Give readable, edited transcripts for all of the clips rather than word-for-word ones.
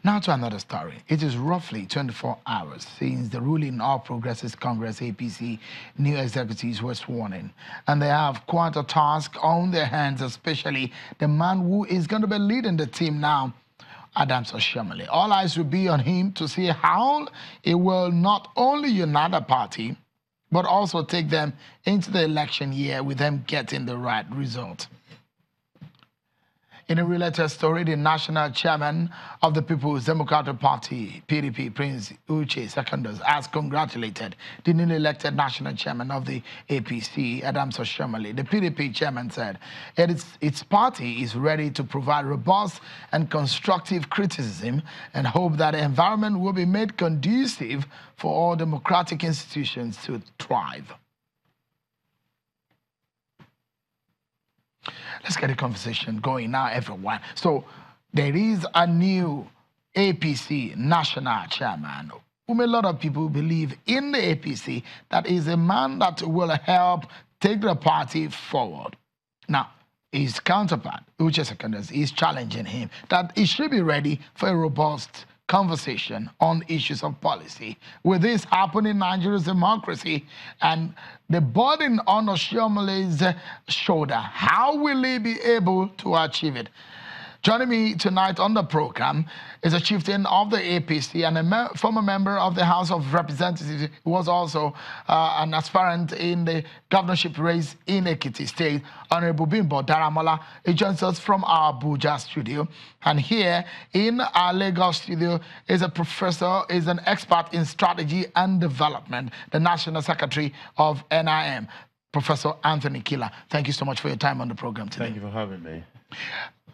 Now to another story. It is roughly 24 hours since the ruling All Progressives Congress APC new executives were sworn in. And they have quite a task on their hands, especially the man who is going to be leading the team now, Adams Oshiomhole. All eyes will be on him to see how it will not only unite the party, but also take them into the election year with them getting the right result. In a related story, the national chairman of the People's Democratic Party, PDP, Prince Uche Secondus, has congratulated the newly elected national chairman of the APC, Adams Oshiomhole. The PDP chairman said its party is ready to provide robust and constructive criticism and hope that the environment will be made conducive for all democratic institutions to thrive. Let's get the conversation going now, everyone. So there is a new APC national chairman whom a lot of people believe in the APC that is a man that will help take the party forward. Now, his counterpart, Uche Secondus, is challenging him that he should be ready for a robust conversation on issues of policy. With this happening in Nigeria's democracy and the burden on Oshiomhole's shoulder, how will he be able to achieve it? Joining me tonight on the program is a chieftain of the APC and a former member of the House of Representatives who was also an aspirant in the governorship race in Ekiti State, Honorable Bimbo Daramola. He joins us from our Abuja studio. And here in our Lagos studio is a professor, is an expert in strategy and development, the National Secretary of NIM, Professor Anthony Kila. Thank you so much for your time on the program today. Thank you for having me.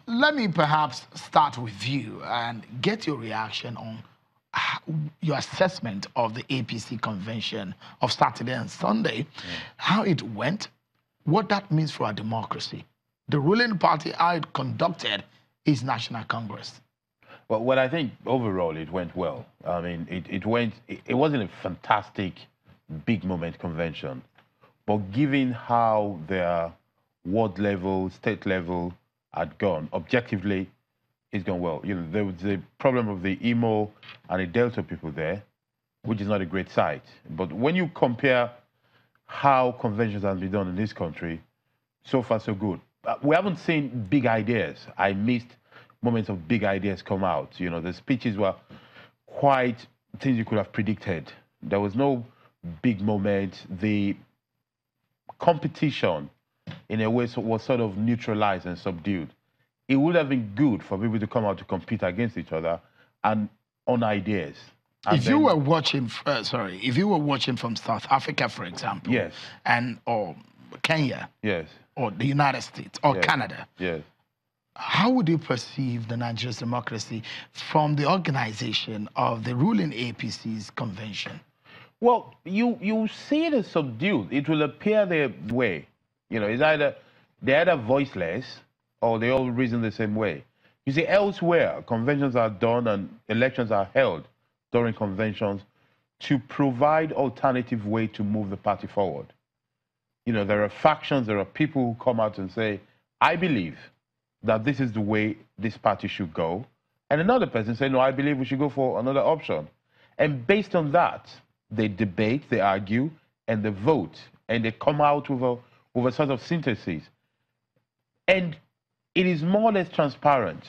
Let me perhaps start with you and get your reaction on your assessment of the APC convention of Saturday and Sunday, how it went, what that means for our democracy, the ruling party, how it conducted its National Congress. Well, I think overall it went well. I mean, it wasn't a fantastic big moment convention, but given how their ward level, state level had gone, objectively, it's gone well. You know, there was the problem of the Imo and the Delta people there, which is not a great sight. But when you compare how conventions have been done in this country, so far so good. We haven't seen big ideas. I missed moments of big ideas come out. You know, the speeches were quite things you could have predicted. There was no big moment. The competition, in a way, was sort of neutralized and subdued. It would have been good for people to come out to compete against each other and on ideas. And if you were watching, if you were watching from South Africa, for example, yes, and or Kenya, yes, or the United States, or yes, Canada, yes, how would you perceive the Nigerian democracy from the organization of the ruling APC's convention? Well, you see it as subdued. It will appear their way. You know, it's either they're either voiceless or they all reason the same way. You see, elsewhere, conventions are done and elections are held during conventions to provide alternative way to move the party forward. You know, there are factions, there are people who come out and say, I believe that this is the way this party should go. And another person say, no, I believe we should go for another option. And based on that, they debate, they argue, and they vote, and they come out with a sort of synthesis. And it is more or less transparent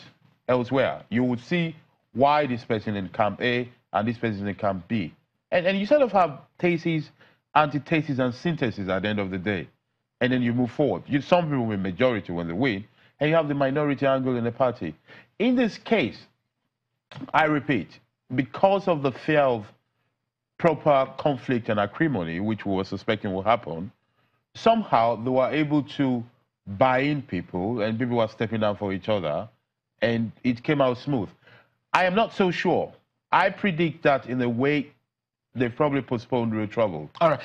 elsewhere. You would see why this person in camp A and this person in camp B. And you sort of have theses, antitheses, and synthesis at the end of the day. And then you move forward. Some people will majority when they win, and you have the minority angle in the party. In this case, I repeat, because of the fear of proper conflict and acrimony, which we were suspecting will happen, somehow they were able to buy in people, and people were stepping down for each other, and it came out smooth. I am not so sure. I predict that in a way, they probably postponed real trouble. All right.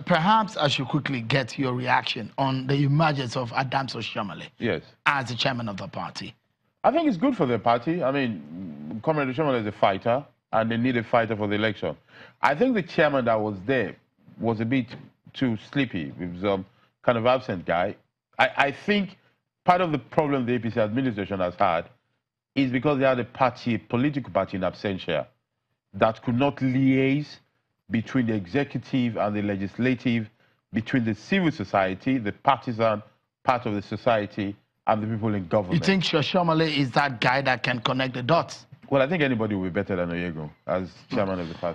Perhaps I should quickly get your reaction on the emergence of Adams Oshiomhole, yes, as the chairman of the party. I think it's good for the party. I mean, Comrade Oshiomhole is a fighter, and they need a fighter for the election. I think the chairman that was there was a bit too sleepy. He was kind of absent guy. I think part of the problem the APC administration has had is because they had a party, a political party in absentia that could not liaise between the executive and the legislative, between the civil society, the partisan part of the society, and the people in government. You think Shoshomole is that guy that can connect the dots? Well, I think anybody will be better than Oyego as chairman of the party.